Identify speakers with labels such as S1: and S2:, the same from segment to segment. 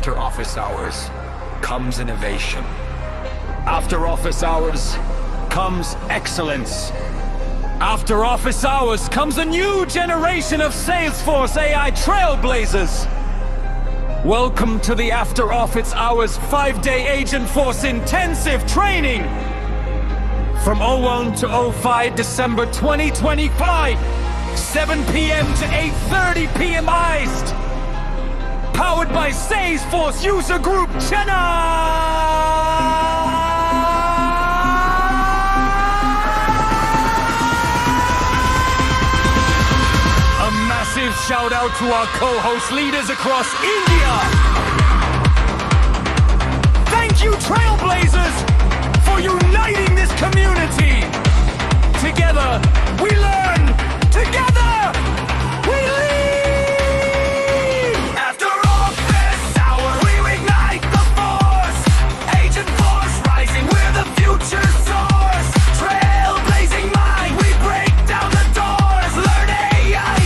S1: After office hours comes innovation. After office hours comes excellence. After office hours comes a new generation of Salesforce AI trailblazers. Welcome to the After Office Hours 5-day Agentforce intensive training. From 01 to 05 December 2025, 7 p.m. to 8:30 p.m. Iced. Powered by Salesforce User Group Chennai. Massive shout out to our co-host leaders across India. Thank you, Trailblazers, for uniting this community. Together, we learn. Together, we lead. After office hours, we ignite the force. Agent Force rising, we're the future source. Trailblazing mind, we break down the doors. Learn AI.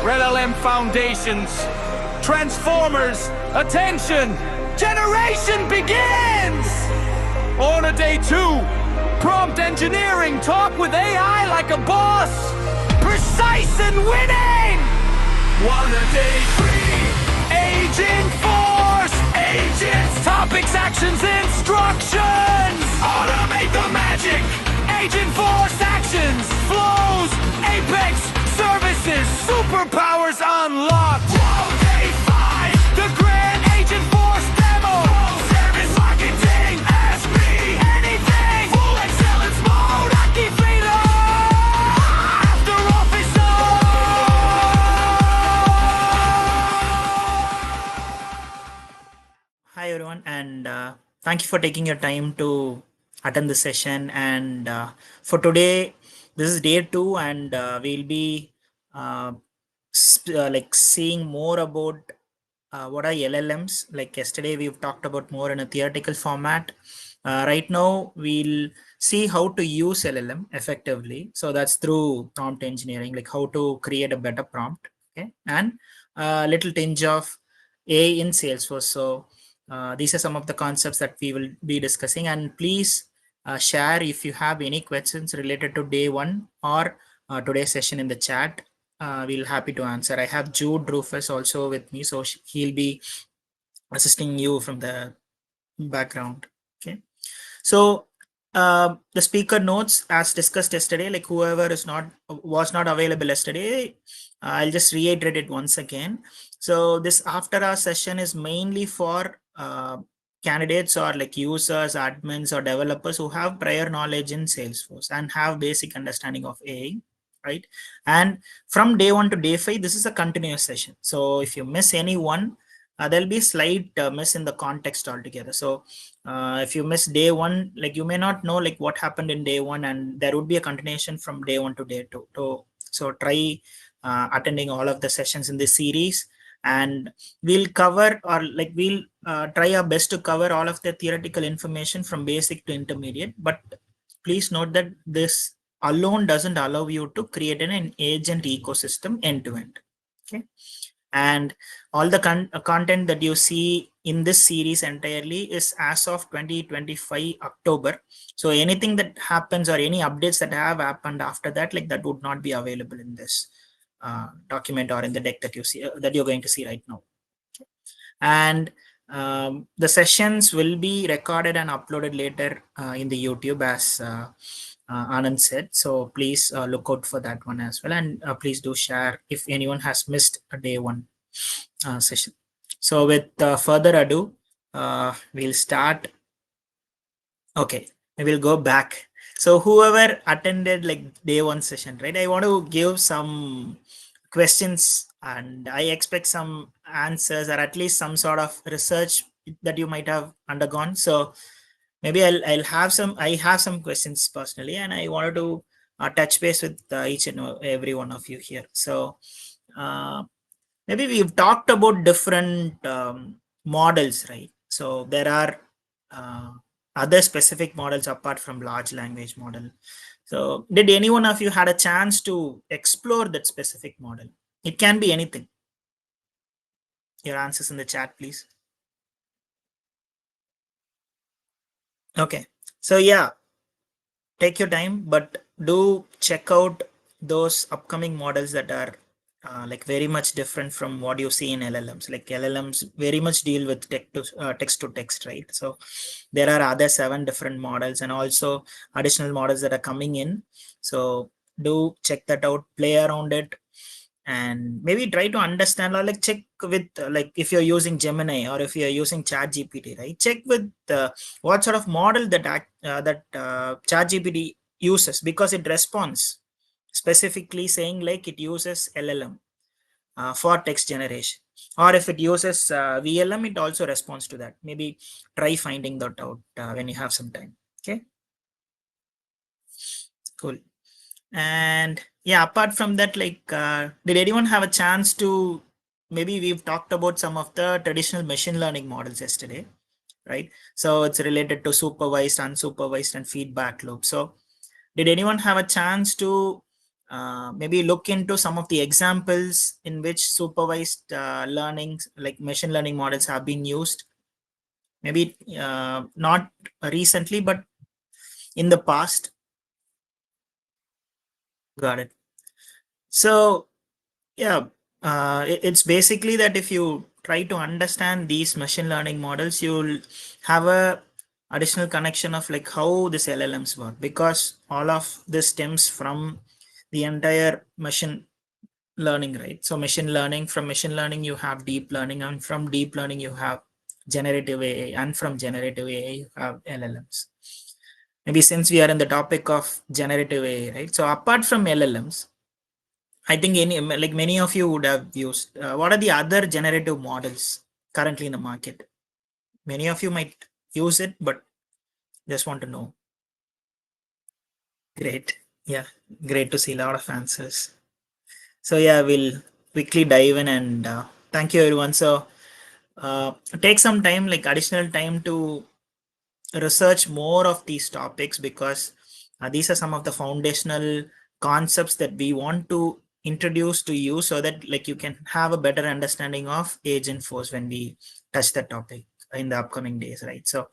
S1: LLM foundations, transformers, attention, generation begins! On a day 2, prompt engineering, talk with AI like a boss, precise and winning! On a day 3, Agent Force, agents, topics, actions, instructions, automate the magic, Agent Force actions, flows, apex, services, superpowers unlocked. Day 5, the Grand Agent Force demo. Service marketing, ask me anything. Full excellence mode, activate after office hours.
S2: Hi everyone, and thank you for taking your time to attend the session. And for today, this is day 2, and we'll be seeing more about what are LLMs. Like yesterday, we've talked about more in a theoretical format. Right now, we'll see how to use LLM effectively. So that's through prompt engineering, like how to create a better prompt, okay, and a little tinge of AI in Salesforce. So these are some of the concepts that we will be discussing, and please share if you have any questions related to day 1 or today's session in the chat. We'll happy to answer. I have Jude Rufus also with me, so he'll be assisting you from the background. Okay, so the speaker notes, as discussed yesterday, like whoever was not available yesterday, I'll just reiterate it once again. So this after our session is mainly for candidates or like users, admins, or developers who have prior knowledge in Salesforce and have basic understanding of AI, right? And from day 1 to day 5, this is a continuous session. So if you miss any one, there'll be slight miss in the context altogether. So if you miss day 1, like you may not know like what happened in day 1, and there would be a continuation from day 1 to day 2. So try attending all of the sessions in this series, and we'll cover, or like we'll try our best to cover all of the theoretical information from basic to intermediate. But please note that this alone doesn't allow you to create an agent ecosystem end to end. Okay, and all the content that you see in this series entirely is as of 2025 October. So anything that happens or any updates that have happened after that, like that would not be available in this document or in the deck that you see that you're going to see right now. Okay. And the sessions will be recorded and uploaded later in the YouTube, as Anand said. So please look out for that one as well, and please do share if anyone has missed a day 1 session. So with further ado, we'll start. Okay, I will go back. So whoever attended like day 1 session, right? I want to give some questions, and I expect some answers, or at least some sort of research that you might have undergone. So maybe I have some questions personally, and I wanted to touch base with each and every one of you here. So maybe we've talked about different models, right? So there are other specific models apart from large language model. So did any one of you had a chance to explore that specific model? It can be anything. Your answers in the chat, please. Okay. So yeah, take your time, but do check out those upcoming models that are like very much different from what you see in LLMs. Like LLMs very much deal with text to text, right? So there are other 7 different models and also additional models that are coming in. So do check that out, play around it, and maybe try to understand, or like check with like if you're using Gemini or if you're using Chat GPT, right? Check with what sort of model that Chat GPT uses, because it responds specifically saying like it uses LLM for text generation, or if it uses VLM, it also responds to that. Maybe try finding that out when you have some time. Okay, cool. And yeah, apart from that, like did anyone have a chance to, maybe we've talked about some of the traditional machine learning models yesterday, right? So it's related to supervised, unsupervised, and feedback loop. So did anyone have a chance to maybe look into some of the examples in which supervised learning, like machine learning models, have been used? Maybe not recently, but in the past. Got it. So yeah, it's basically that if you try to understand these machine learning models, you'll have a additional connection of like how this LLMs work, because all of this stems from the entire machine learning, right? So from machine learning you have deep learning, and from deep learning you have generative AI, and from generative AI you have LLMs. Maybe since we are in the topic of generative AI, right? So apart from LLMs, I think like many of you would have used. What are the other generative models currently in the market? Many of you might use it, but just want to know. Great. Yeah, great to see a lot of answers. So yeah, we'll quickly dive in, and thank you everyone. So take some time, like additional time, to research more of these topics, because these are some of the foundational concepts that we want to introduce to you, so that like you can have a better understanding of Agentforce when we touch the topic in the upcoming days, right? So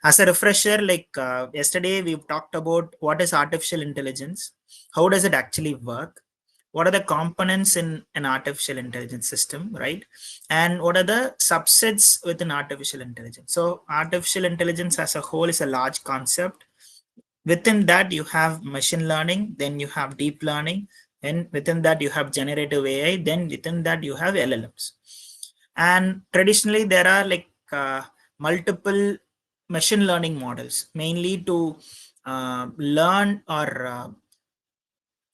S2: as a refresher, like yesterday we've talked about what is artificial intelligence, how does it actually work, what are the components in an artificial intelligence system, right? And what are the subsets within artificial intelligence? So artificial intelligence as a whole is a large concept. Within that you have machine learning, then you have deep learning, and within that you have generative AI, then within that you have LLMs. And traditionally there are like multiple machine learning models, mainly to learn or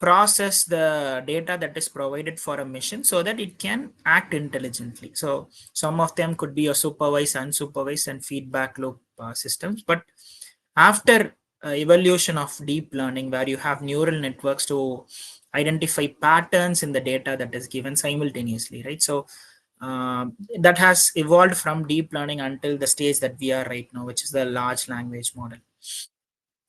S2: process the data that is provided for a machine so that it can act intelligently. So some of them could be a supervised, unsupervised, and feedback loop systems. But after evolution of deep learning, where you have neural networks to identify patterns in the data that is given simultaneously, right? So that has evolved from deep learning until the stage that we are right now, which is the large language model.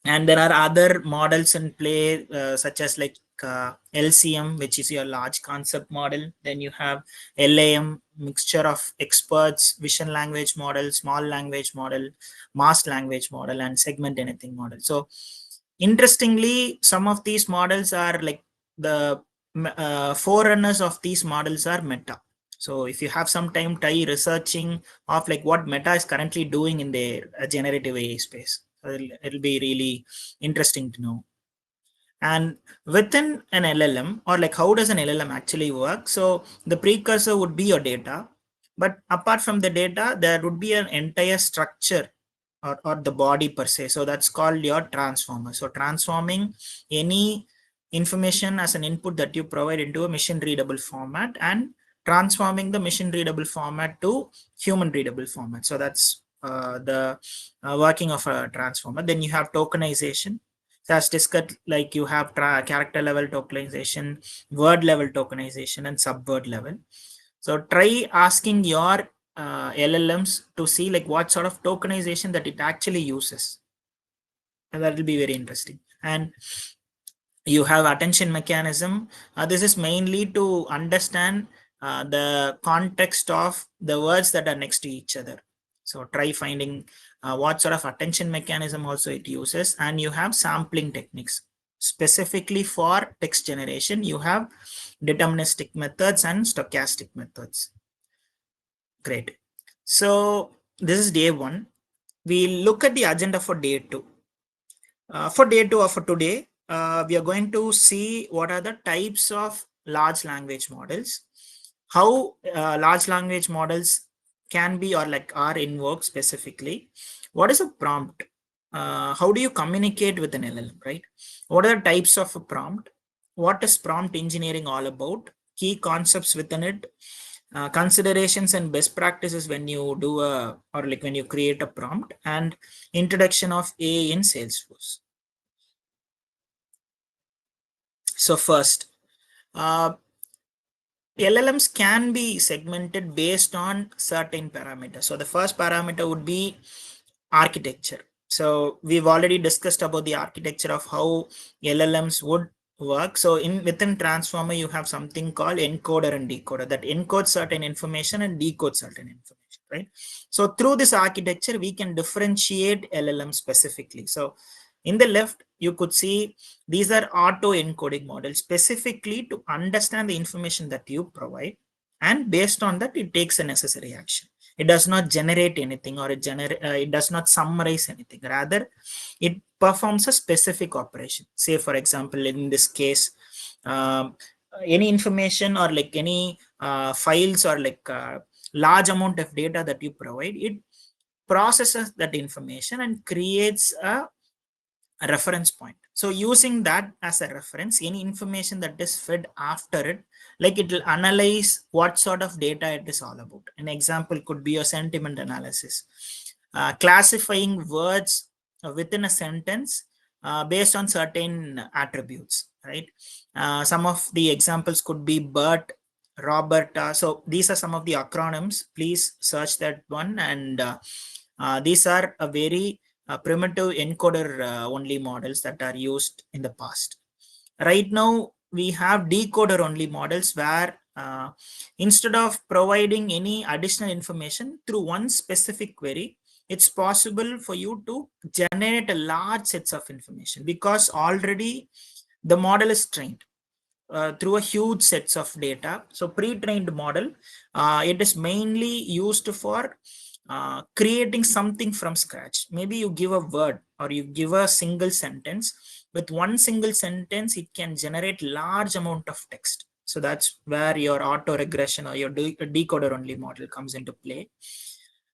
S2: And there are other models in play, such as like LCM, which is your large concept model. Then you have LAM, mixture of experts, vision language model, small language model, mass language model, and segment anything model. So interestingly, some of these models are like the forerunners of these models are Meta. So if you have some time, try researching of like what Meta is currently doing in the generative AI space. It'll be really interesting to know. And within an LLM, or like how does an LLM actually work? So the precursor would be your data, but apart from the data, there would be an entire structure, or the body per se. So that's called your transformer. So transforming any information as an input that you provide into a machine readable format, and transforming the machine readable format to human readable format. So that's the working of a transformer. Then you have tokenization. So as discussed, like you have character level tokenization, word level tokenization, and subword level. So try asking your LLMs to see like what sort of tokenization that it actually uses, and that will be very interesting. And you have attention mechanism. This is mainly to understand the context of the words that are next to each other. So try finding what sort of attention mechanism also it uses. And you have sampling techniques. Specifically for text generation, you have deterministic methods and stochastic methods. Great. So this is day one. We look at the agenda for day two. For day two or for today, we are going to see what are the types of large language models, how large language models can be or like are invoked specifically. What is a prompt? How do you communicate with an LLM, right? What are the types of a prompt? What is prompt engineering all about? Key concepts within it, considerations and best practices when you do a or like when you create a prompt, and introduction of AI in Salesforce. So first, LLMs can be segmented based on certain parameters. So the first parameter would be architecture. So we've already discussed about the architecture of how LLMs would work. So in within transformer, you have something called encoder and decoder that encodes certain information and decodes certain information, right? So through this architecture, we can differentiate LLM specifically. So in the left, you could see these are auto encoding models specifically to understand the information that you provide, and based on that, it takes the necessary action. It does not generate anything, or it does not summarize anything. Rather, it performs a specific operation. Say, for example, in this case, any information or like any files or like large amount of data that you provide, it processes that information and creates a reference point. So using that as a reference, any information that is fed after it, like it will analyze what sort of data it is all about. An example could be a sentiment analysis, classifying words within a sentence based on certain attributes, right? Some of the examples could be Bert, Robert. So these are some of the acronyms. Please search that one. And these are a very primitive encoder only models that are used in the past. Right now, we have decoder only models where instead of providing any additional information through one specific query, it's possible for you to generate a large sets of information because already the model is trained through a huge sets of data. So pre-trained model, it is mainly used for creating something from scratch. Maybe you give a word or you give a single sentence. With one single sentence, it can generate large amount of text. So that's where your auto regression or your decoder only model comes into play.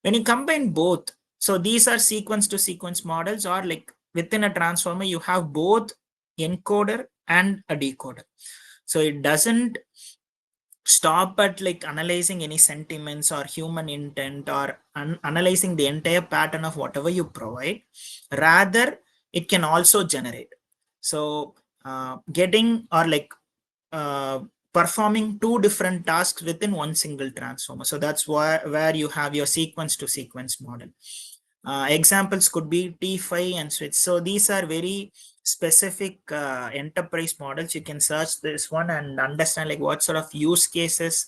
S2: When you combine both, so these are sequence to sequence models, or like within a transformer, you have both encoder and a decoder. So it doesn't stop at like analyzing any sentiments or human intent or analyzing the entire pattern of whatever you provide. Rather, it can also generate. So getting or like uh, performing two different tasks within one single transformer. So that's where you have your sequence to sequence model. Examples could be T5 and switch. So these are very specific enterprise models. You can search this one and understand like what sort of use cases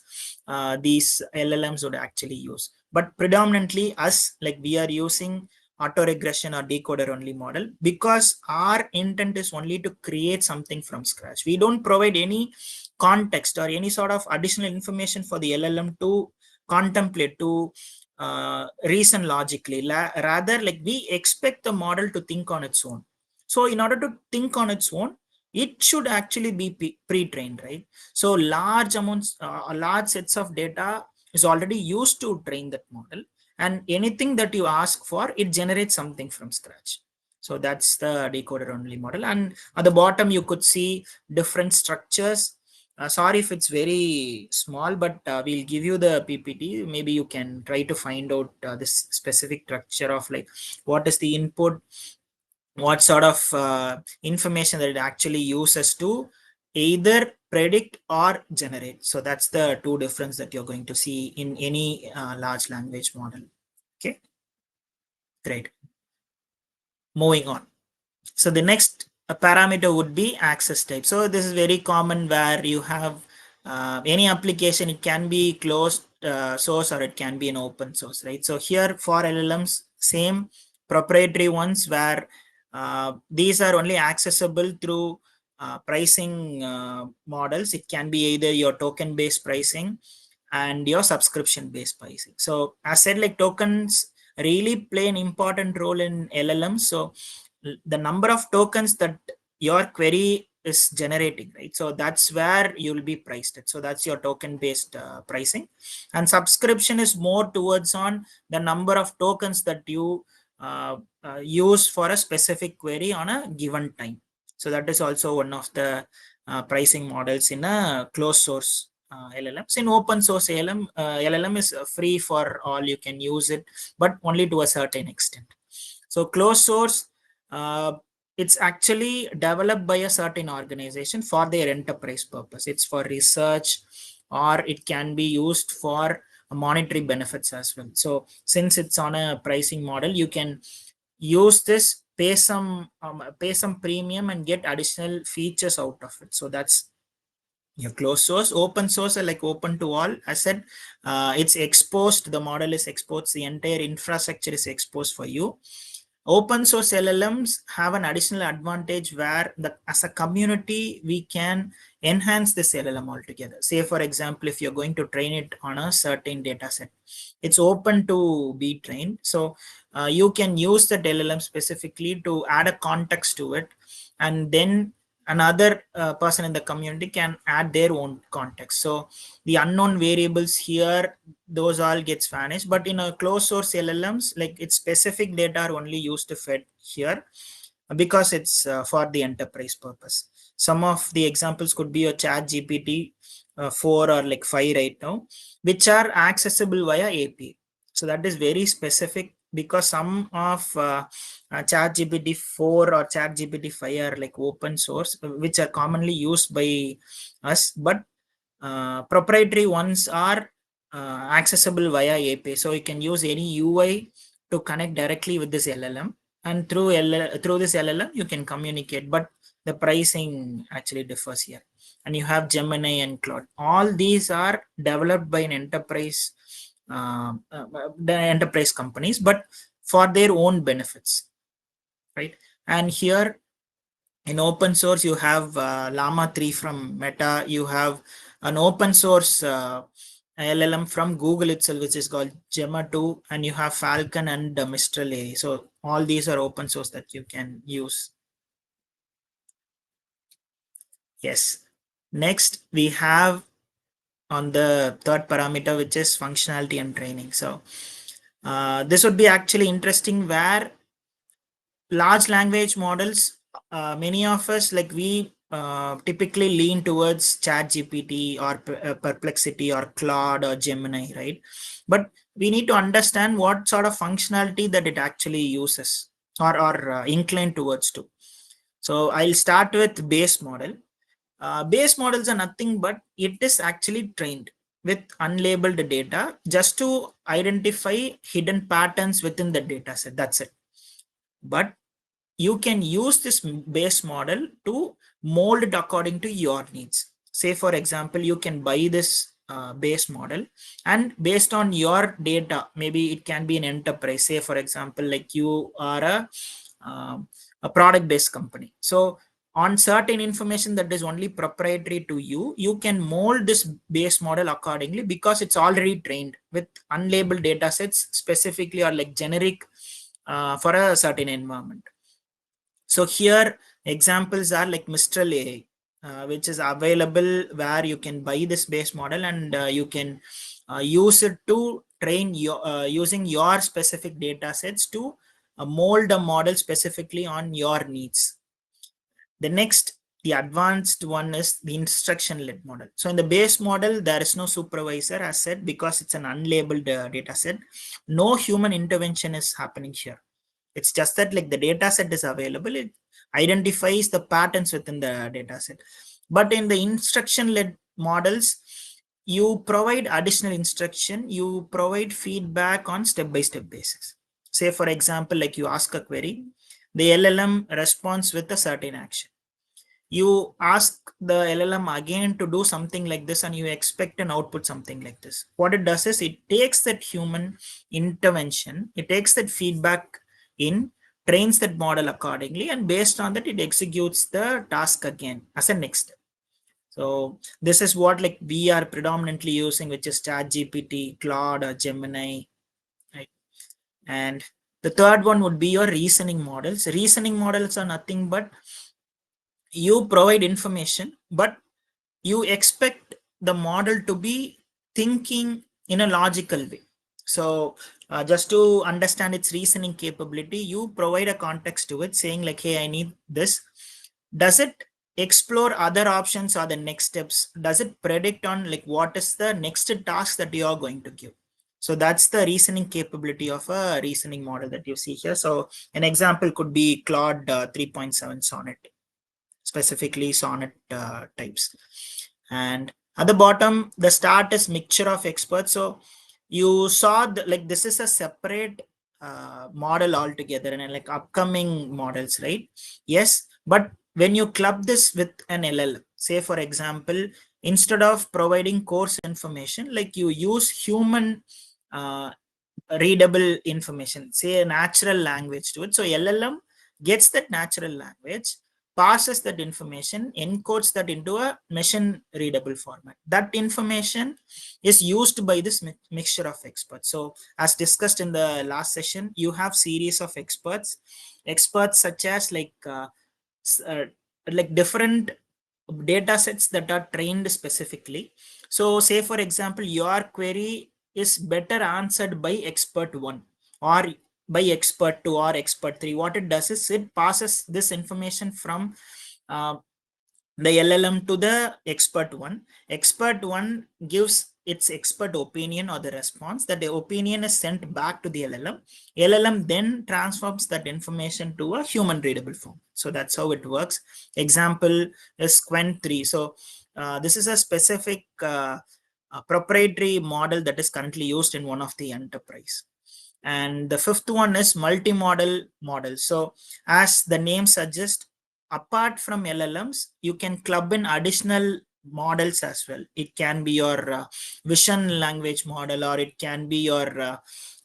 S2: these LLMs would actually use. But predominantly us, like we are using auto regression or decoder only model because our intent is only to create something from scratch. We don't provide any context or any sort of additional information for the LLM to contemplate, to reason logically. Rather, like we expect the model to think on its own. So in order to think on its own, it should actually be pre-trained, right? So large amounts, large sets of data is already used to train that model, and anything that you ask for, it generates something from scratch. So that's the decoder only model. And at the bottom, you could see different structures. Sorry if it's very small, but we'll give you the PPT. Maybe you can try to find out this specific structure of like what is the input, what sort of information that it actually uses to either predict or generate. So that's the two difference that you're going to see in any large language model. Okay, great. Moving on. So the next parameter would be access type. So this is very common where you have any application, it can be closed source or it can be an open source, right? So here for LLMs, same proprietary ones where these are only accessible through pricing models. It can be either your token based pricing and your subscription based pricing. So as said, like tokens really play an important role in LLMs. So the number of tokens that your query is generating, right? So that's where you'll be priced it. So that's your token based pricing, and subscription is more towards on the number of tokens that you use for a specific query on a given time. So that is also one of the pricing models in a closed source LLMs. In open source LLM is free for all, you can use it, but only to a certain extent. So closed source, uh, it's actually developed by a certain organization for their enterprise purpose. It's for research, or it can be used for monetary benefits as well. So since it's on a pricing model, you can use this, pay some premium and get additional features out of it. So that's your closed source. Open source are like open to all. I said it's exposed, the model is exposed, the entire infrastructure is exposed for you. Open source LLMs have an additional advantage where as a community we can enhance this LLM altogether. Say for example, if you're going to train it on a certain data set, it's open to be trained. So you can use that LLM specifically to add a context to it, and then another person in the community can add their own context. So the unknown variables here, those all gets vanished. But in a closed source LLMs, like its specific data are only used to fed here because it's for the enterprise purpose. Some of the examples could be a chat GPT 4 or like 5 right now, which are accessible via API. So that is very specific, because some of chat GPT 4 or chat GPT 5 are like open source, which are commonly used by us, but proprietary ones are accessible via API. So you can use any UI to connect directly with this LLM, and through this LLM you can communicate, but the pricing actually differs here. And you have Gemini and Claude. All these are developed by an enterprise, the enterprise companies, but for their own benefits, right? And here in open source you have Llama 3 from Meta. You have an open source LLM from Google itself, which is called Gemma 2, and you have Falcon and Mistral AI. So all these are open source that you can use. Yes. Next we have on the third parameter, which is functionality and training. So this would be actually interesting, where large language models, many of us, like we typically lean towards chat GPT or perplexity or Claude or Gemini, right? But we need to understand what sort of functionality that it actually uses, or inclined towards to. So I'll start with base model. Base models are nothing but it is actually trained with unlabeled data just to identify hidden patterns within the data set. That's it. But you can use this base model to mold it according to your needs. Say for example, you can buy this base model, and based on your data, maybe it can be an enterprise. Say for example, like you are a product based company, so on certain information that is only proprietary to you, you can mold this base model accordingly, because it's already trained with unlabeled data sets specifically, or like generic for a certain environment. So here examples are like Mistral AI, which is available, where you can buy this base model, and you can use it to train your using your specific data sets to mold a model specifically on your needs. The next, the advanced one, is the instruction led model. So in the base model, there is no supervisor, as said, because it's an unlabeled data set. No human intervention is happening here. It's just that like the data set is available, it identifies the patterns within the data set. But in the instruction led models, you provide additional instruction, you provide feedback on step by step basis. Say for example, like you ask a query, the LLM responds with a certain action. You ask the LLM again to do something like this, and you expect an output something like this. What it does is it takes that human intervention, it takes that feedback in, trains that model accordingly, and based on that, it executes the task again as a next step. So this is what like we are predominantly using, which is ChatGPT, Claude, or Gemini, right? And the third one would be your reasoning models. Reasoning models are nothing but you provide information, but you expect the model to be thinking in a logical way. So just to understand its reasoning capability, you provide a context to it saying like, hey, I need this. Does it explore other options or the next steps? Does it predict on like what is the next task that you are going to give? So that's the reasoning capability of a reasoning model that you see here. So an example could be Claude 3.7 Sonnet, specifically Sonnet types. And at the bottom, the start is mixture of experts. So you saw like this is a separate model altogether, and like upcoming models, right? Yes, but when you club this with an LLM, say for example, instead of providing course information, like you use human uh, readable information, say a natural language to it. So LLM gets that natural language, passes that information, encodes that into a machine readable format. That information is used by this mixture of experts. So as discussed in the last session, you have series of experts such as uh, like different data sets that are trained specifically. So say for example, your query is better answered by expert 1 or by expert 2 or expert 3. What it does is it passes this information from uh, the LLM to the expert 1. Expert 1 gives its expert opinion or the response. That the opinion is sent back to the LLM. LLM then transforms that information to a human readable form. So that's how it works. Example is Quen 3. So this is a specific proprietary model that is currently used in one of the enterprise. And the fifth one is multimodal model. So as the name suggests, apart from LLMs, you can club in additional models as well. It can be your vision language model, or it can be your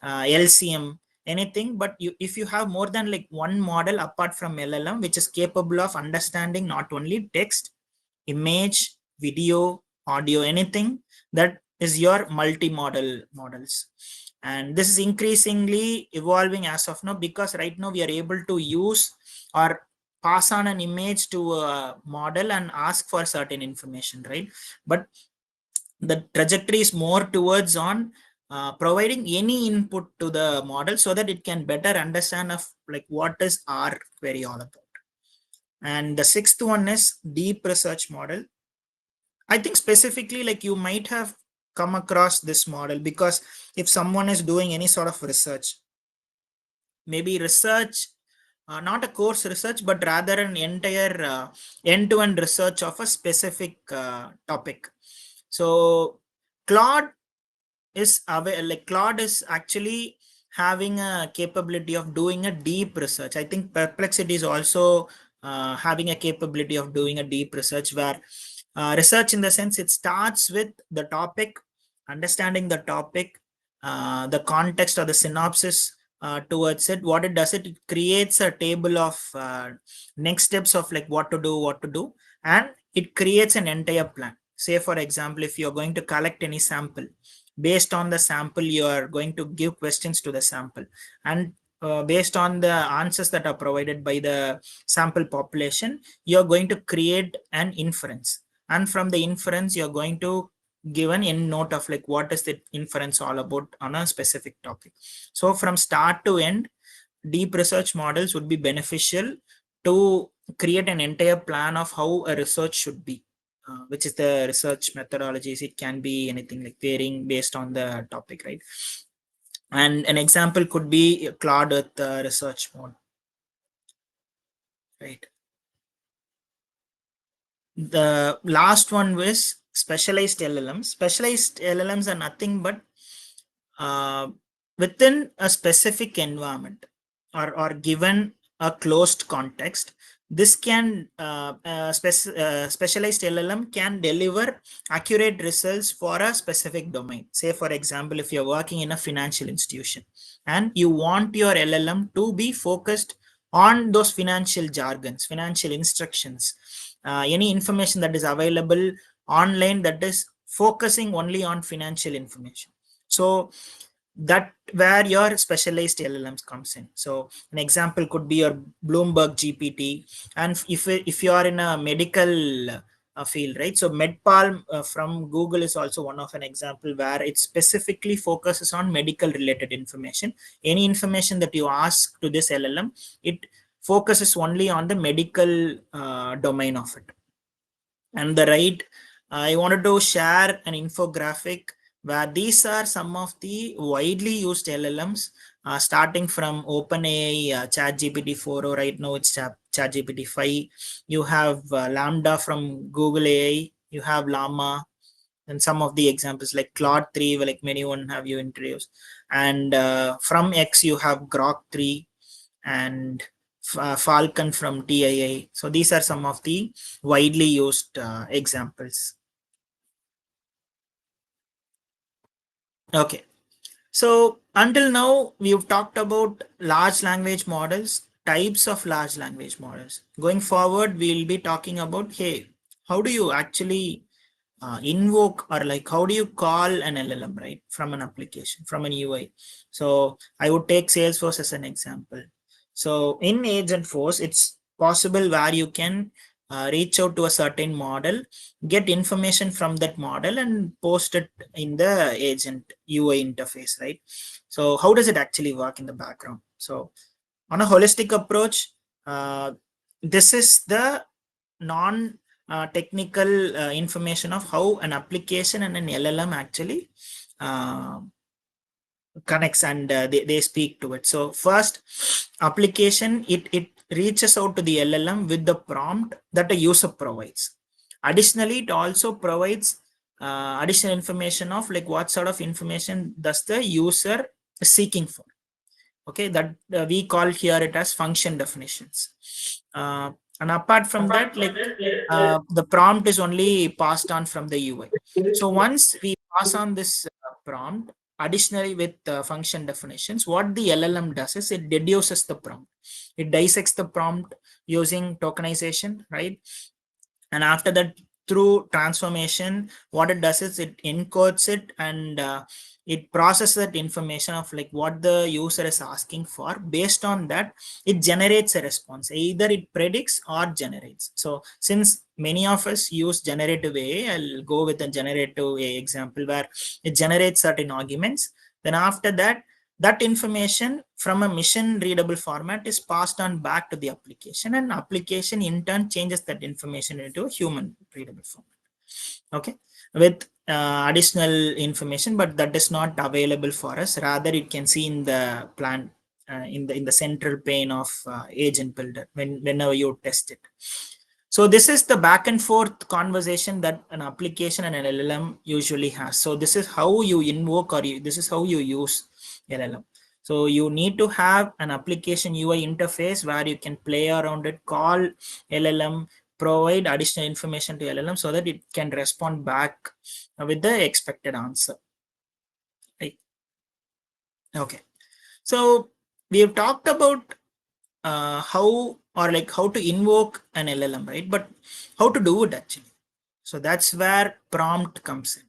S2: LCM, anything. But if you have more than like one model apart from LLM, which is capable of understanding not only text, image, video, audio, anything, that is your multimodal models. And this is increasingly evolving as of now, because right now we are able to use or pass on an image to a model and ask for certain information, right? But the trajectory is more towards on providing any input to the model so that it can better understand of like what is our query all about. And the sixth one is deep research model. I think specifically like you might have come across this model, because if someone is doing any sort of research, maybe research, not a course research, but rather an entire end-to-end research of a specific topic. So Claude is like Claude is actually having a capability of doing a deep research. I think Perplexity is also having a capability of doing a deep research, where research in the sense it starts with the topic, understanding the topic, the context or the synopsis towards it. What it does, it creates a table of next steps of like what to do, and it creates an entire plan. Say for example, if you're going to collect any sample, based on the sample you are going to give questions to the sample, and based on the answers that are provided by the sample population, you're going to create an inference, and from the inference you're going to give an end note of like what is the inference all about on a specific topic. So from start to end, deep research models would be beneficial to create an entire plan of how a research should be, which is the research methodologies. It can be anything like varying based on the topic, right? And an example could be Claude with research mode, right? The last one was specialized LLMs. Specialized LLMs are nothing but uh, within a specific environment, or given a closed context, this can specialized LLM can deliver accurate results for a specific domain. Say for example, if you're working in a financial institution and you want your LLM to be focused on those financial jargons, financial instructions, any information that is available online that is focusing only on financial information. So that where your specialized LLMs comes in. So an example could be your Bloomberg GPT. And if you are in a medical field, right? So MedPalm from Google is also one of an example where it specifically focuses on medical related information. Any information that you ask to this LLM, it focuses only on the medical domain of it. And the right, I wanted to share an infographic where these are some of the widely used LLMs, starting from OpenAI, ChatGPT 4, or right now it's ChatGPT 5. You have Lambda from Google AI, you have Llama, and some of the examples like Claude 3, like many one have you introduced. And from X, you have Grok 3, and Falcon from TIA. So these are some of the widely used examples. Okay. So until now, we've talked about large language models, types of large language models. Going forward, we'll be talking about, hey, how do you actually invoke, or like how do you call an LLM, right, from an application, from an UI? So I would take Salesforce as an example. So in Agentforce, it's possible where you can reach out to a certain model, get information from that model, and post it in the agent UI interface, right? So how does it actually work in the background? So on a holistic approach, this is the non technical information of how an application and an LLM actually uh, connects, and they speak to it. So first, application, it reaches out to the LLM with the prompt that a user provides. Additionally, it also provides additional information of like what sort of information does the user is seeking for. Okay, that we call here it as function definitions. And apart from that, like the prompt is only passed on from the UI. So once we pass on this prompt, additionally with function definitions, what the LLM does is it deduces the prompt. It dissects the prompt using tokenization, right? And after that, through transformation, what it does is it encodes it, and it processes that information of like what the user is asking for. Based on that, it generates a response. Either it predicts or generates. So since many of us use generative AI, I'll go with a generative AI example where it generates certain arguments. Then after that, that information from a machine readable format is passed on back to the application, and application in turn changes that information into a human readable format. Okay, with additional information, but that is not available for us. Rather, it can see in the plan, in the central pane of agent builder whenever you test it. So this is the back and forth conversation that an application and an LLM usually has. So this is how you invoke, or this is how you use LLM. So you need to have an application UI interface where you can play around it, call LLM, provide additional information to LLM so that it can respond back with the expected answer. Right. Okay. So we have talked about how, or like how to invoke an LLM, right? But how to do it actually? So that's where prompt comes in.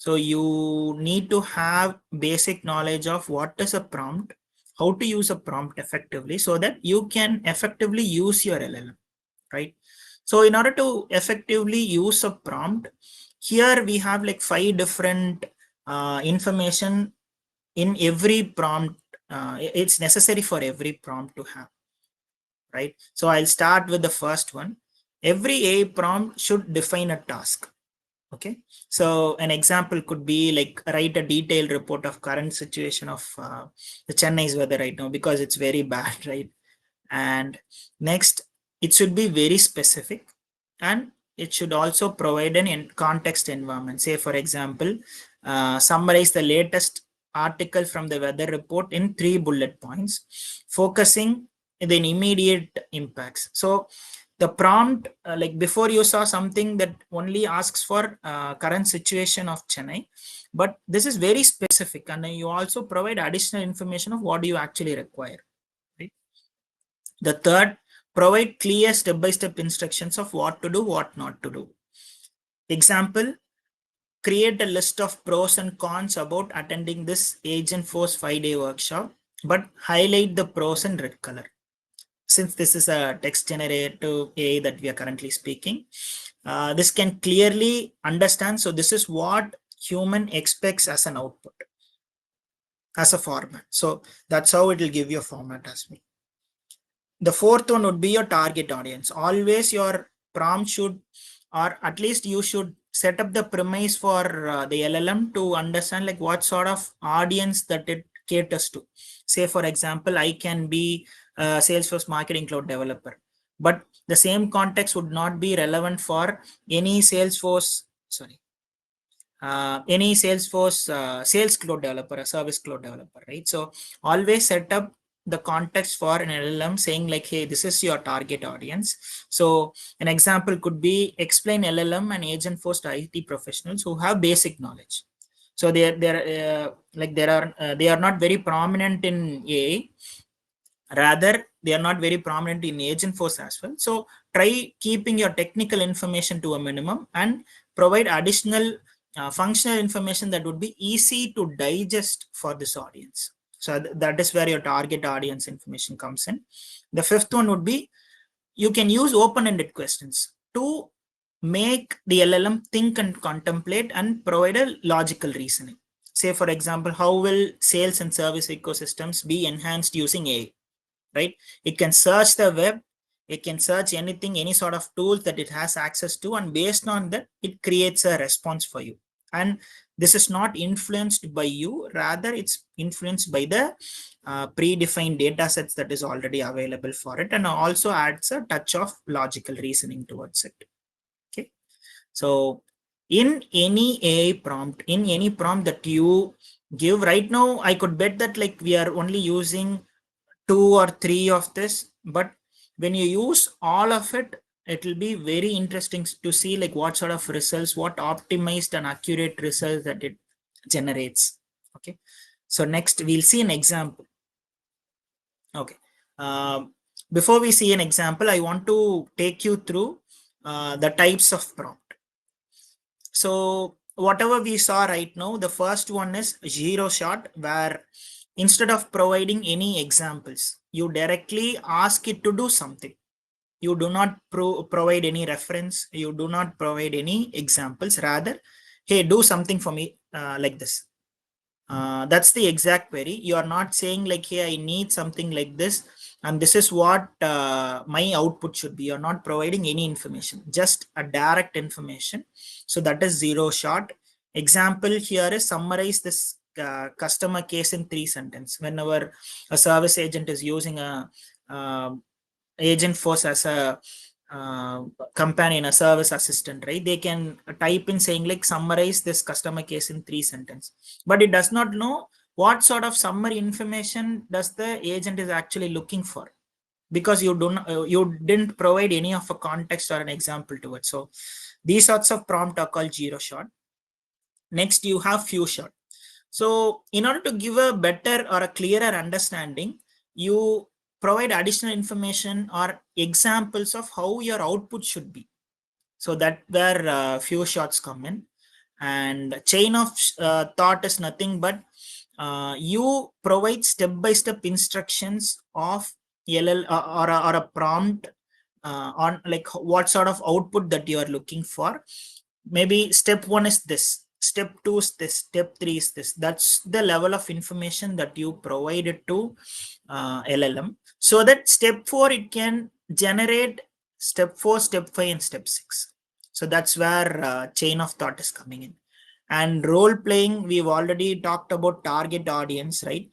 S2: So you need to have basic knowledge of what is a prompt, how to use a prompt effectively so that you can effectively use your LLM, right? So in order to effectively use a prompt, here we have like 5 different information in every prompt. It's necessary for every prompt to have, right? So I'll start with the first one. Every A prompt should define a task. Okay, so an example could be like write a detailed report of current situation of the Chennai's weather right now because it's very bad, right? And next, it should be very specific, and it should also provide an context environment. Say, for example, summarize the latest article from the weather report in 3 bullet points, focusing the immediate impacts. So the prompt, like before you saw something that only asks for current situation of Chennai, but this is very specific, and you also provide additional information of what you actually require, right? The third, provide clear step-by-step instructions of what to do, what not to do. Example, create a list of pros and cons about attending this Agentforce 5-day workshop, but highlight the pros in red color. Since this is a text generative AI that we are currently speaking, this can clearly understand. So this is what human expects as an output, as a format. So that's how it will give you a format as well. The fourth one would be your target audience. Always your prompt should, or at least you should set up the premise for the LLM to understand like what sort of audience that it caters to. Say, for example, I can be a Salesforce Marketing Cloud developer, but the same context would not be relevant for any Salesforce, sorry, any Salesforce sales cloud developer, a service cloud developer, right? So always set up the context for an LLM saying like, hey, this is your target audience. So an example could be explain LLM and Agentforce to IT professionals who have basic knowledge. So they are not very prominent in AI. Rather, they are not very prominent in Agentforce as well. So try keeping your technical information to a minimum and provide additional functional information that would be easy to digest for this audience. So that is where your target audience information comes in. The fifth one would be you can use open-ended questions to make the LLM think and contemplate and provide a logical reasoning. Say, for example, how will sales and service ecosystems be enhanced using AI? Right? It can search the web, it can search anything, any sort of tools that it has access to, and based on that, it creates a response for you. And this is not influenced by you, rather it's influenced by the predefined data sets that is already available for it, and also adds a touch of logical reasoning towards it. Okay, so in any AI prompt, in any prompt that you give right now, I could bet that like we are only using 2 or 3 of this, but when you use all of it, it will be very interesting to see like what sort of results, what optimized and accurate results that it generates. Okay, so next we'll see an example. Okay, before we see an example, I want to take you through the types of prompt. So whatever we saw right now, the first one is zero shot, where instead of providing any examples, you directly ask it to do something. You do not provide any reference, you do not provide any examples, rather, hey, do something for me like this. That's the exact query. You are not saying like, hey, I need something like this, and this is what my output should be. You're not providing any information, just a direct information. So that is zero shot. Example here is summarize this customer case in 3 sentences. Whenever a service agent is using a Agentforce as a companion, a service assistant, right? They can type in saying like summarize this customer case in 3 sentences, but it does not know what sort of summary information does the agent is actually looking for, because you don't you didn't provide any of a context or an example to it. So these sorts of prompt are called zero shot. Next, you have few shot. So in order to give a better or a clearer understanding, you provide additional information or examples of how your output should be. So that where few shots come in. And chain of thought is nothing but you provide step-by-step instructions of LL or a prompt on like what sort of output that you are looking for. Maybe step 1 is this, step 2 is this, step 3 is this. That's the level of information that you provided to LLM, so that step 4 it can generate step 4, step 5, and step 6. So that's where chain of thought is coming in. And role playing, we've already talked about target audience, right?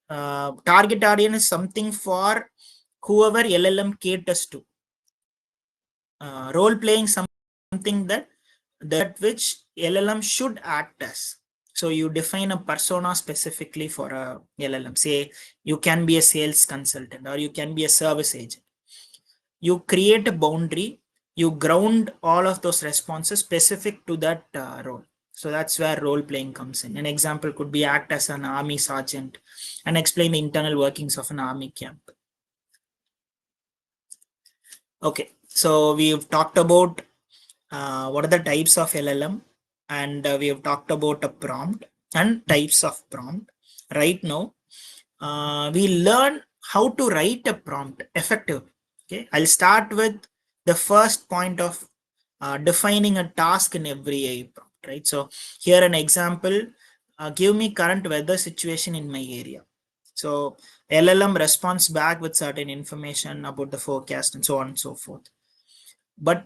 S2: Target audience is something for whoever LLM caters to. Role playing something that which LLM should act as. So you define a persona specifically for a LLM. Say you can be a sales consultant or you can be a service agent. You create a boundary, you ground all of those responses specific to that role. So that's where role playing comes in. An example could be act as an army sergeant and explain the internal workings of an army camp. Okay, so we've talked about what are the types of LLM, and we have talked about a prompt and types of prompt. Right now, we learn how to write a prompt effectively. Okay, I'll start with the first point of defining a task in every AI prompt, right? So here an example, give me current weather situation in my area. So LLM responds back with certain information about the forecast and so on and so forth. But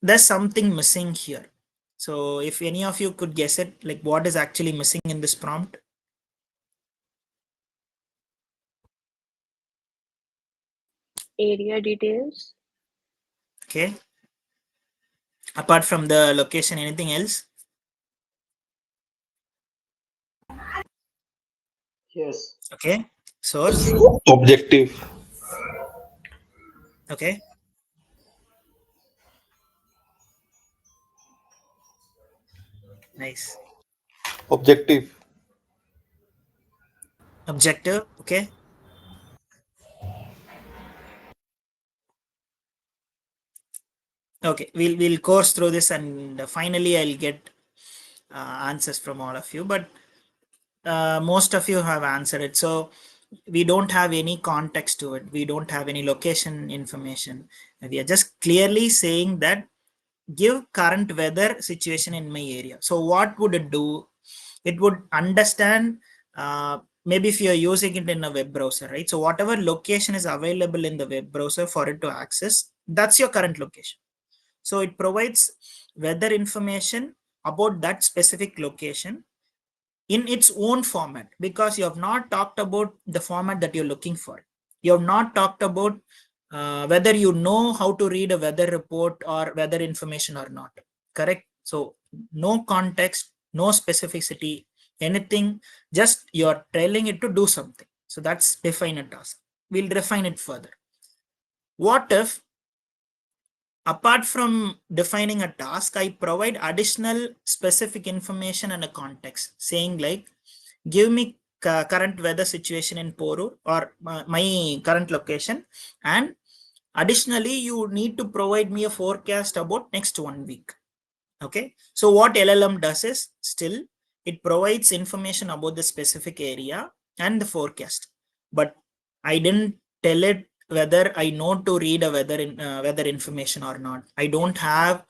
S2: there's something missing here. So if any of you could guess it, like what is actually missing in this prompt?
S3: Area details.
S2: Okay. Apart from the location, anything else?
S4: Yes.
S2: Okay. Source.
S5: Objective.
S2: Okay. Nice.
S5: Objective.
S2: Objective. Okay. Okay. We'll course through this and finally I'll get answers from all of you. But most of you have answered it. So we don't have any context to it. We don't have any location information. We are just clearly saying that give current weather situation in my area. So what would it do? It would understand, maybe if you're using it in a web browser, right? So whatever location is available in the web browser for it to access, that's your current location. So it provides weather information about that specific location in its own format, because you have not talked about the format that you're looking for. You have not talked about whether you know how to read a weather report or weather information or not. Correct? So no context, no specificity, anything, just you're telling it to do something. So that's define a task. We'll refine it further. What if apart from defining a task, I provide additional specific information and a context, saying like, give me current weather situation in Porur or my current location, and additionally, you need to provide me a forecast about next 1 week. Okay, so what LLM does is still it provides information about the specific area and the forecast, but I didn't tell it whether I know to read a weather information or not. I don't have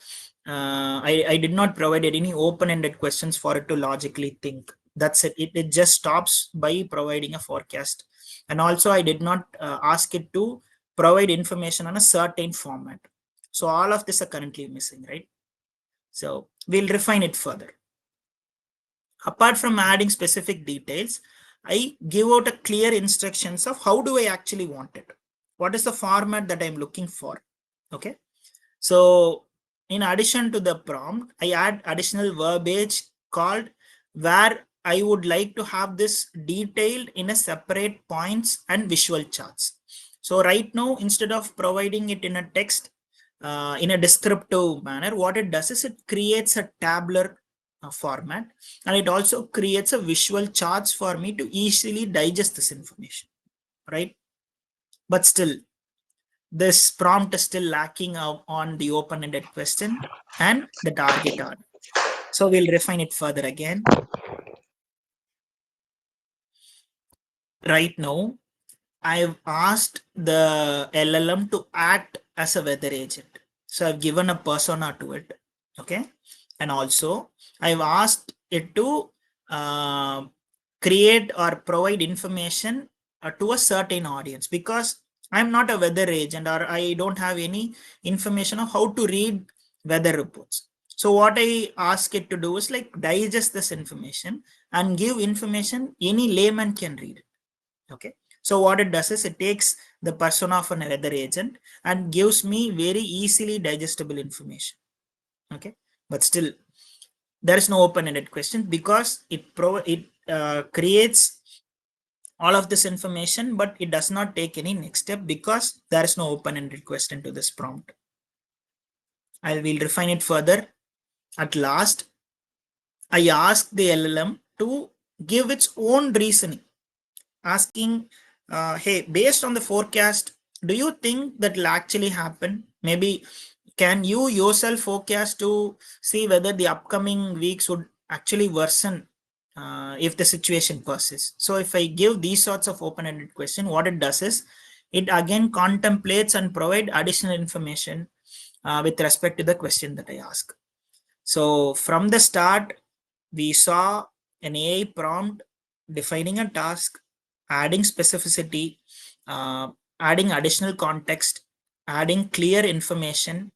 S2: I did not provide any open-ended questions for it to logically think. That's it. It just stops by providing a forecast. And also I did not ask it to provide information on a certain format. So all of this are currently missing, right? So we'll refine it further. Apart from adding specific details, I give out a clear instructions of how do I actually want it. What is the format that I'm looking for? Okay. So in addition to the prompt, I add additional verbiage called where I would like to have this detailed in a separate points and visual charts. So right now, instead of providing it in a text, in a descriptive manner, what it does is it creates a tabular format, and it also creates a visual charts for me to easily digest this information, right? But still, this prompt is still lacking on the open-ended question and the target audience. So we'll refine it further again. Right now, I've asked the LLM to act as a weather agent. So I've given a persona to it. Okay. And also I've asked it to create or provide information to a certain audience, because I'm not a weather agent or I don't have any information of how to read weather reports. So what I ask it to do is like digest this information and give information any layman can read it. Okay. So what it does is it takes the persona of an weather agent and gives me very easily digestible information. Okay. But still, there is no open-ended question because it creates all of this information, but it does not take any next step because there is no open-ended question to this prompt. I will refine it further. At last, I ask the LLM to give its own reasoning, asking, hey, based on the forecast, do you think that will actually happen? Maybe can you yourself forecast to see whether the upcoming weeks would actually worsen if the situation persists? So if I give these sorts of open-ended question, what it does is it again contemplates and provide additional information with respect to the question that I ask. So from the start, we saw an AI prompt defining a task, adding specificity, adding additional context, adding clear information,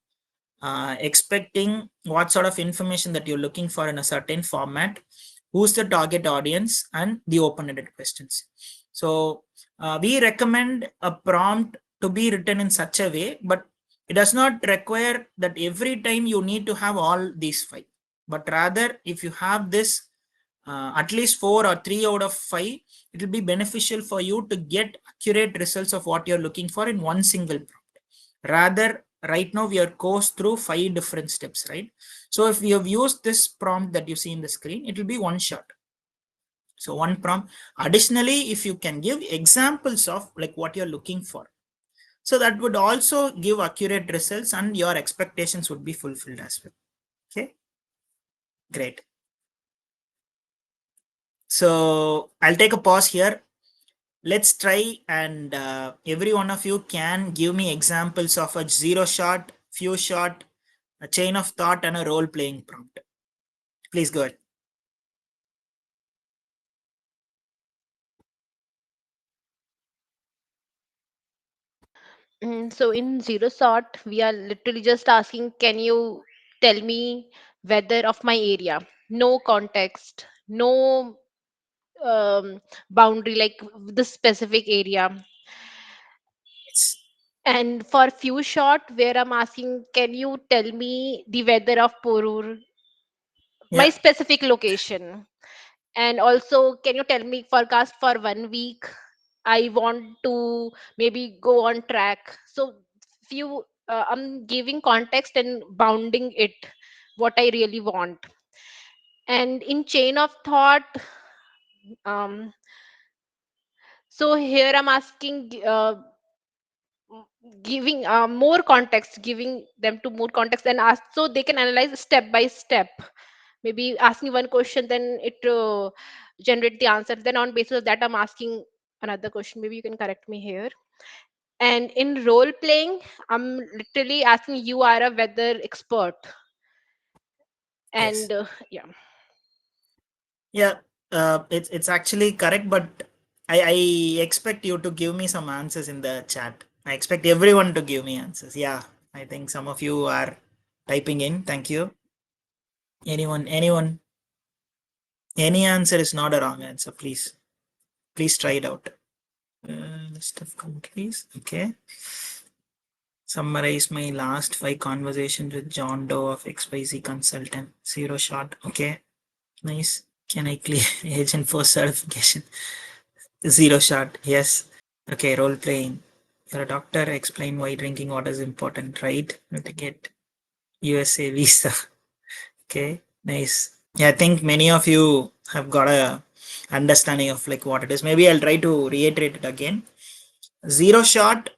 S2: expecting what sort of information that you're looking for in a certain format, who's the target audience, and the open-ended questions. So we recommend a prompt to be written in such a way, but it does not require that every time you need to have all these 5, but rather if you have this at least 4 or 3 out of 5, it will be beneficial for you to get accurate results of what you're looking for in one single prompt. Rather, right now we are course through 5 different steps, right? So if we have used this prompt that you see in the screen, it will be one shot. So one prompt. Additionally, if you can give examples of like what you're looking for, so that would also give accurate results and your expectations would be fulfilled as well. Okay, great. So I'll take a pause here. Let's try and every one of you can give me examples of a 0 shot, few shot, a chain of thought, and a role playing prompt. Please go ahead.
S3: So in zero sort, we are literally just asking, can you tell me weather of my area? No context, no boundary, like the specific area.
S2: Yes.
S3: And for few short, where I'm asking, can you tell me the weather of Porur, my
S2: Yeah.
S3: specific location? And also, can you tell me forecast for 1 week? I want to maybe go on track. So few, I'm giving context and bounding it what I really want. And in chain of thought, um, so here I'm asking, giving more context, giving them to more context, and ask so they can analyze step by step. Maybe asking one question, then it generate the answer. Then on basis of that, I'm asking another question. Maybe you can correct me here. And in role playing, I'm literally asking, you are a weather expert,
S2: Yes.
S3: and yeah.
S2: Yeah. It's actually correct, but I expect you to give me some answers in the chat. I expect everyone to give me answers. Yeah. I think some of you are typing in. Thank you. Anyone? Any answer is not a wrong answer. Please try it out. List of countries. Okay. Summarize my last 5 conversations with John Doe of XYZ Consultant. 0 shot. Okay. Nice. Can I clear Agentforce certification? 0 shot. Yes. Okay. Role playing. You're a doctor. Explain why drinking water is important, right? To get USA visa. Okay. Nice. Yeah, I think many of you have got a understanding of like what it is. Maybe I'll try to reiterate it again. 0 shot,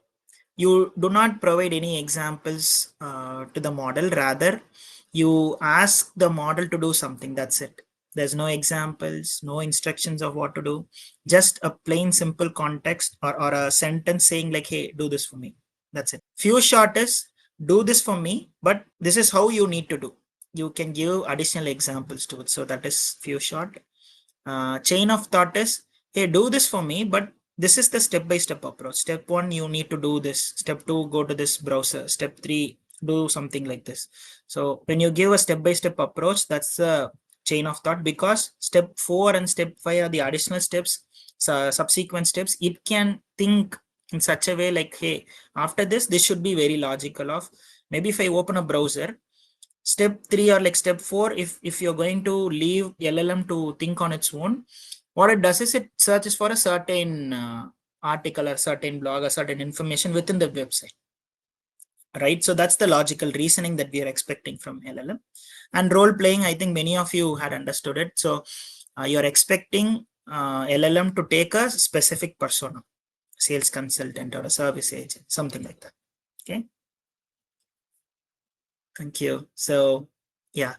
S2: you do not provide any examples to the model. Rather, you ask the model to do something. That's it. There's no examples, no instructions of what to do. Just a plain simple context or a sentence saying like, hey, do this for me. That's it. Few shot is do this for me, but this is how you need to do. You can give additional examples to it. So that is few shot. Chain of thought is, hey, do this for me, but this is the step-by-step approach. Step 1, you need to do this. Step 2, go to this browser. Step 3, do something like this. So when you give a step-by-step approach, that's the chain of thought, because step 4 and step 5 are the additional steps, subsequent steps. It can think in such a way like, hey, after this should be very logical of, maybe if I open a browser, step 3 or like step 4, if you're going to leave LLM to think on its own, what it does is it searches for a certain article or certain blog or certain information within the website, right? So that's the logical reasoning that we are expecting from LLM. And role playing, I think many of you had understood it. So you're expecting LLM to take a specific persona, sales consultant or a service agent, something like that. Okay, thank you. So yeah,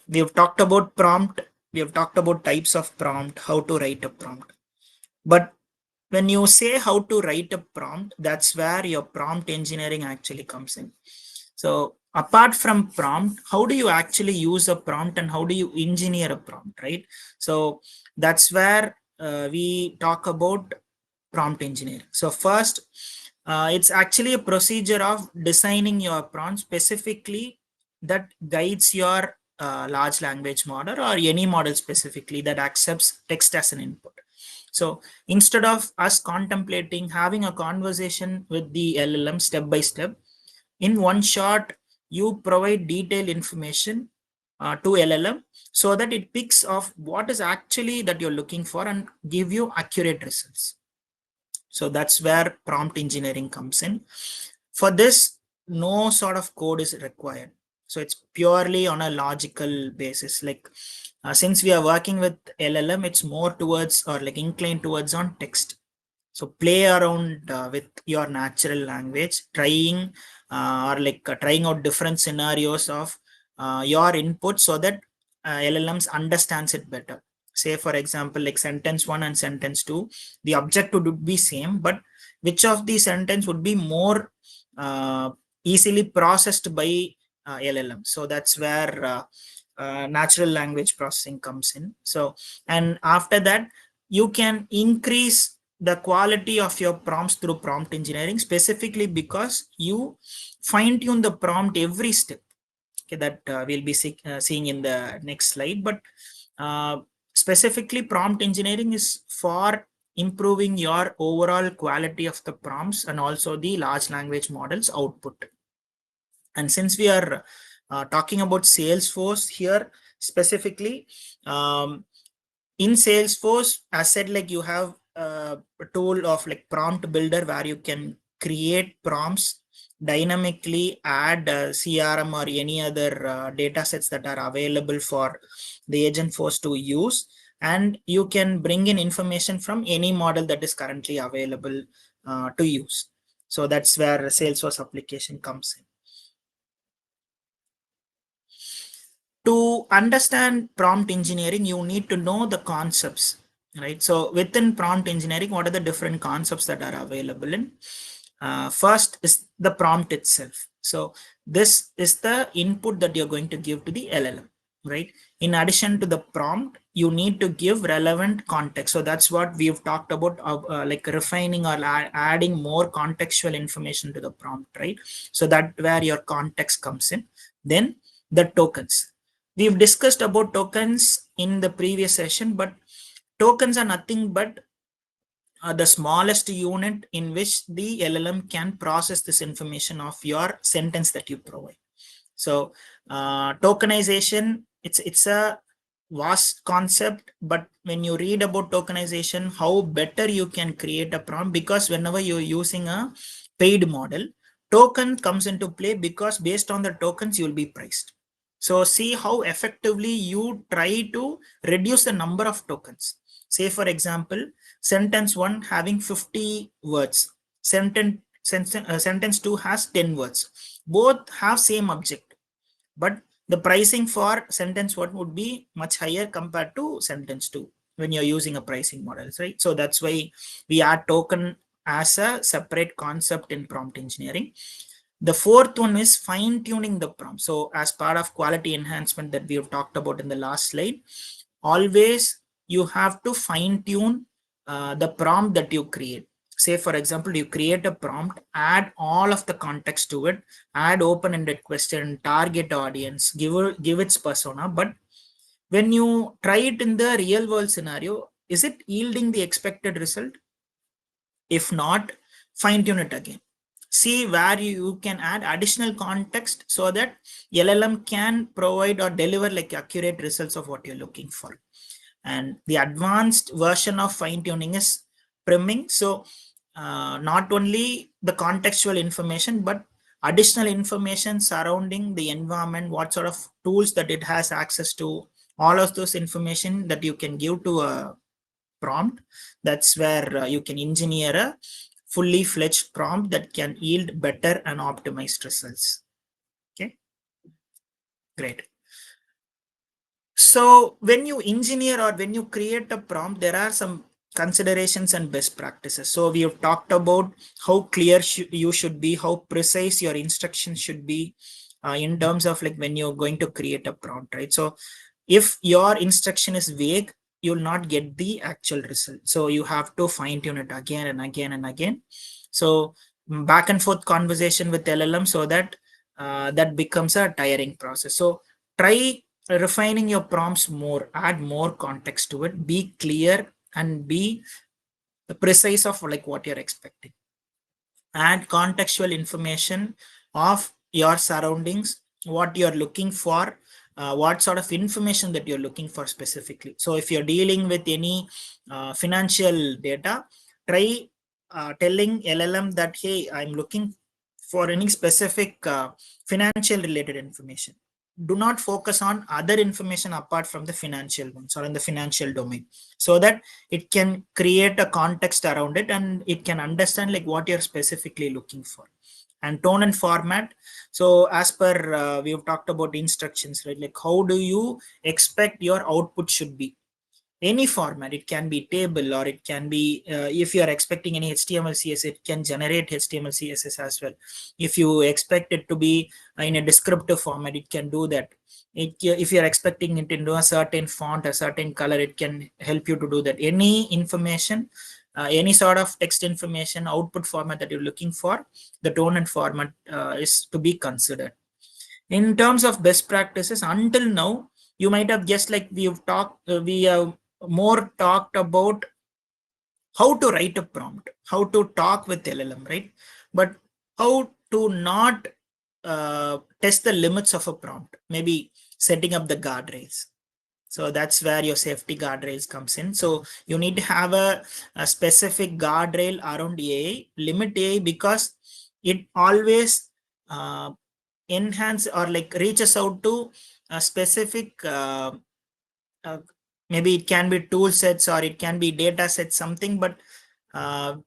S2: we have talked about prompt, we have talked about types of prompt, how to write a prompt. But when you say how to write a prompt, that's where your prompt engineering actually comes in. So apart from prompt, how do you actually use a prompt and how do you engineer a prompt, right? So that's where we talk about prompt engineering. So first, it's actually a procedure of designing your prompt specifically that guides your large language model or any model specifically that accepts text as an input. So instead of us contemplating having a conversation with the LLM step by step, in one shot, you provide detailed information to LLM so that it picks off what is actually that you're looking for and give you accurate results. So that's where prompt engineering comes in. For this, no sort of code is required. So it's purely on a logical basis. Like since we are working with LLM, it's more towards or like inclined towards on text. So play around with your natural language, trying trying out different scenarios of your input so that LLMs understands it better. Say for example, like sentence 1 and sentence 2, the objective would be same, but which of the sentence would be more easily processed by LLM. So that's where natural language processing comes in. So, and after that, you can increase the quality of your prompts through prompt engineering, specifically because you fine tune the prompt every step. Okay, that we'll be seeing in the next slide. But specifically, prompt engineering is for improving your overall quality of the prompts and also the large language models output. And since we are talking about Salesforce here specifically, in Salesforce, as said, like you have a tool of like prompt builder where you can create prompts, dynamically add CRM or any other data sets that are available for the Agentforce to use, and you can bring in information from any model that is currently available to use. So that's where Salesforce application comes in. To understand prompt engineering, you need to know the concepts, right? So within prompt engineering, what are the different concepts that are available in? First is the prompt itself. So this is the input that you're going to give to the LLM, right? In addition to the prompt, you need to give relevant context. So that's what we've talked about, like refining or adding more contextual information to the prompt, right? So that where your context comes in. Then the tokens. We've discussed about tokens in the previous session, but tokens are nothing but the smallest unit in which the LLM can process this information of your sentence that you provide. So tokenization, it's a vast concept, but when you read about tokenization, how better you can create a prompt, because whenever you're using a paid model, token comes into play, because based on the tokens you will be priced. So see how effectively you try to reduce the number of tokens. Say for example, sentence 1 having 50 words, sentence 2 has 10 words. Both have same object, but the pricing for sentence 1 would be much higher compared to sentence 2 when you're using a pricing model, right? So that's why we add token as a separate concept in prompt engineering. The fourth one is fine tuning the prompt. So as part of quality enhancement that we have talked about in the last slide, always you have to fine tune the prompt that you create. say for example, you create a prompt, add all of the context to it, add open-ended question, target audience, give its persona, but when you try it in the real world scenario, is it yielding the expected result? If not, fine tune it again. See where you can add additional context so that LLM can provide or deliver like accurate results of what you're looking for. And the advanced version of fine tuning is priming. So not only the contextual information, but additional information surrounding the environment, what sort of tools that it has access to, all of those information that you can give to a prompt. That's where you can engineer a fully fledged prompt that can yield better and optimized results. Okay, great. So when you engineer or when you create a prompt, there are some considerations and best practices. So we have talked about how clear you should be, how precise your instructions should be in terms of like when you're going to create a prompt, right? So if your instruction is vague, you'll not get the actual result. So you have to fine tune it again and again and again. So back and forth conversation with LLM so that that becomes a tiring process. So try refining your prompts more, add more context to it, be clear and be precise of like what you're expecting. Add contextual information of your surroundings, what you're looking for, what sort of information that you're looking for specifically. So if you're dealing with any financial data, try telling LLM that, hey, I'm looking for any specific financial related information. Do not focus on other information apart from the financial ones or in the financial domain, so that it can create a context around it and it can understand like what you're specifically looking for. And tone and format. So as per we've talked about instructions, right? Like how do you expect your output should be? Any format, it can be table or it can be if you are expecting any HTML CSS, it can generate HTML CSS as well. If you expect it to be in a descriptive format, it can do that. If you're expecting it into a certain font, a certain color, it can help you to do that. Any information, any sort of text information output format that you're looking for, the tone and format is to be considered. In terms of best practices, until now you might have just like we have more talked about how to write a prompt, how to talk with LLM, right? But how to not test the limits of a prompt, maybe setting up the guardrails. So that's where your safety guardrails comes in. So you need to have a specific guardrail around AI, limit AI, because it always enhance or like reaches out to a specific maybe it can be tool sets or it can be data sets, something, but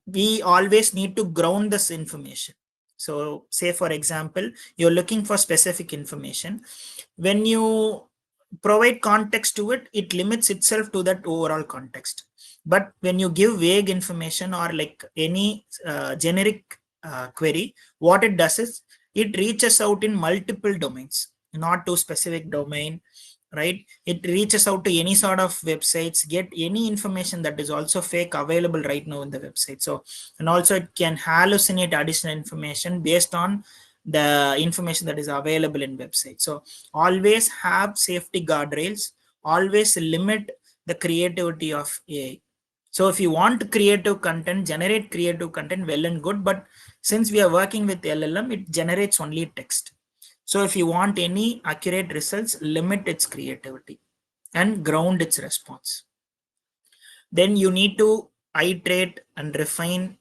S2: we always need to ground this information. So say for example, you're looking for specific information. When you provide context to it, it limits itself to that overall context. But when you give vague information or like any generic query, what it does is it reaches out in multiple domains, not to specific domain, right? It reaches out to any sort of websites, get any information that is also fake available right now in the website. So, and also it can hallucinate additional information based on the information that is available in website. So always have safety guardrails, always limit the creativity of AI. So if you want creative content, generate creative content, well and good, but since we are working with LLM, it generates only text. So if you want any accurate results, limit its creativity and ground its response. Then you need to iterate and refine.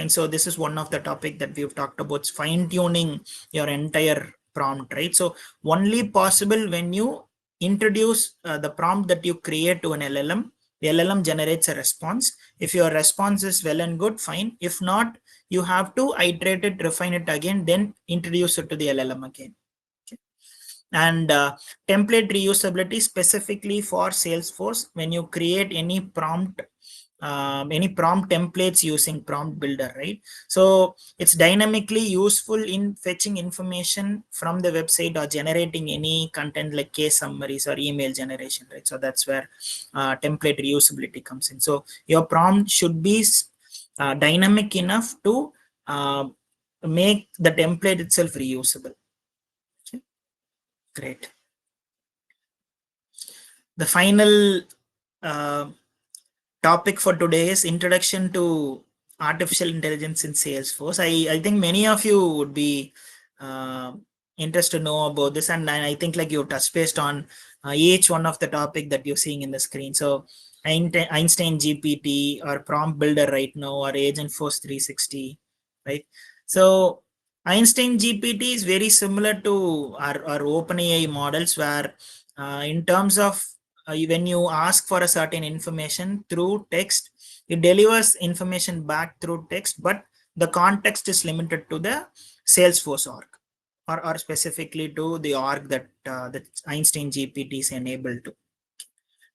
S2: So this is one of the topic that we've talked about, fine tuning your entire prompt, right? So only possible when you introduce the prompt that you create to an LLM, the LLM generates a response. If your response is well and good, fine. If not, you have to iterate it, refine it again, then introduce it to the LLM again. Okay. And template reusability specifically for Salesforce. When you create any prompt templates using prompt builder, right? So it's dynamically useful in fetching information from the website or generating any content like case summaries or email generation, right? So that's where template reusability comes in. So your prompt should be dynamic enough to make the template itself reusable. Okay. Great. The final topic for today is introduction to artificial intelligence in Salesforce. I think many of you would be interested to know about this, and I think like you touched based on each one of the topic that you're seeing in the screen. So Einstein GPT or prompt builder right now, or Agentforce 360, right? So Einstein GPT is very similar to our OpenAI models, where in terms of when you ask for a certain information through text, it delivers information back through text, but the context is limited to the Salesforce org, or specifically to the org that that Einstein GPT is enabled to.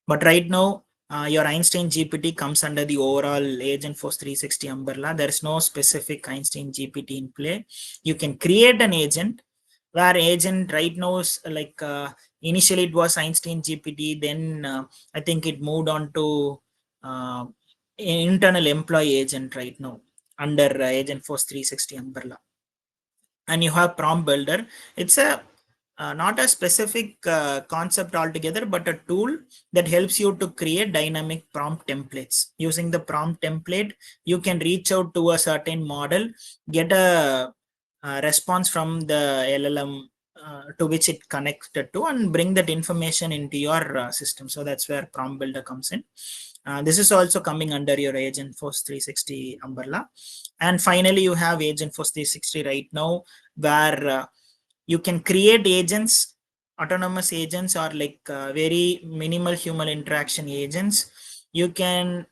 S2: But right now, your Einstein GPT comes under the overall Agentforce 360 umbrella. There is no specific Einstein GPT in play. You can create an agent, where agent right now is like initially it was Einstein GPT, then I think it moved on to internal employee agent right now under Agentforce 360 umbrella. And you have prompt builder. It's a not a specific concept altogether, but a tool that helps you to create dynamic prompt templates. Using the prompt template, you can reach out to a certain model, get a response from the LLM to which it connected to, and bring that information into your system. So that's where prompt builder comes in. This is also coming under your Agentforce 360 umbrella. And finally, you have Agentforce 360 right now, where you can create agents, autonomous agents, or like very minimal human interaction agents. You can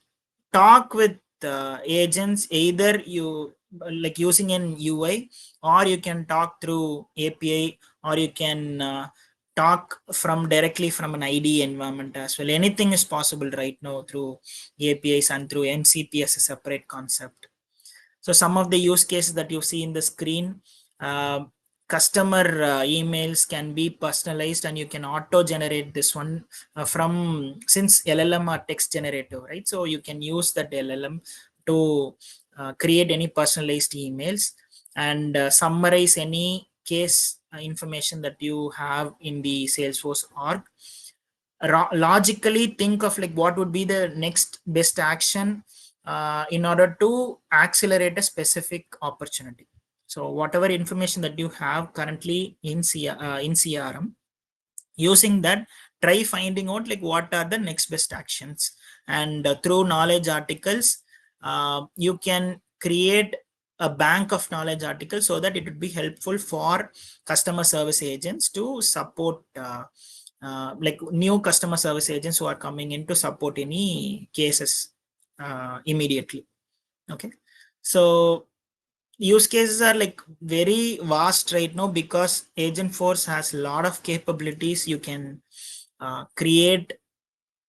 S2: talk with agents, either you like using an UI, or you can talk through API, or you can talk from directly from an IDE environment as well. Anything is possible right now through APIs and through MCP as a separate concept. So some of the use cases that you see in the screen, customer emails can be personalized, and you can auto generate this one from, since LLM are text generative, right? So you can use that LLM to create any personalized emails and summarize any case information that you have in the Salesforce org. Logically think of like what would be the next best action in order to accelerate a specific opportunity. So whatever information that you have currently in CRM, using that, try finding out like what are the next best actions. And through knowledge articles, you can create a bank of knowledge articles so that it would be helpful for customer service agents to support like new customer service agents who are coming in to support any cases immediately. Okay, so use cases are like very vast right now, because Agentforce has a lot of capabilities. You can create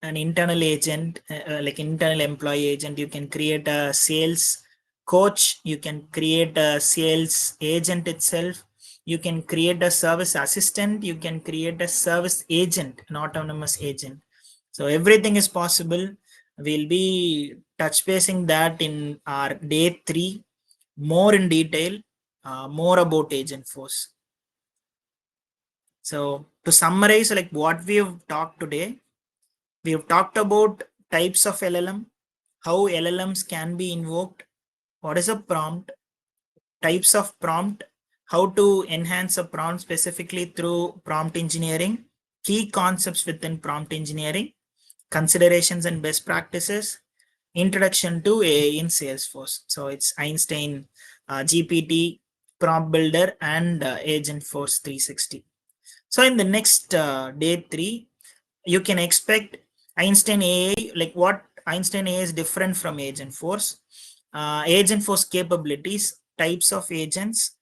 S2: an internal agent, like internal employee agent. You can create a sales coach. You can create a sales agent itself. You can create a service assistant. You can create a service agent, an autonomous agent. So everything is possible. We'll be touch basing that in our day 3 more in detail, more about Agentforce. So to summarize like what we have talked today, we have talked about types of LLM, how LLMs can be invoked, what is a prompt, types of prompt, how to enhance a prompt specifically through prompt engineering, key concepts within prompt engineering, considerations and best practices, introduction to AI in Salesforce. So it's Einstein GPT, prompt builder, and Agentforce 360. So in the next day 3, you can expect Einstein AI, like what Einstein AI is different from Agentforce, Agentforce capabilities, types of agents,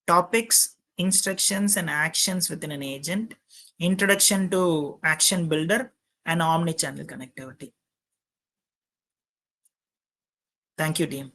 S2: topics, instructions, and actions within an agent, introduction to action builder, and omni-channel connectivity. Thank you, team.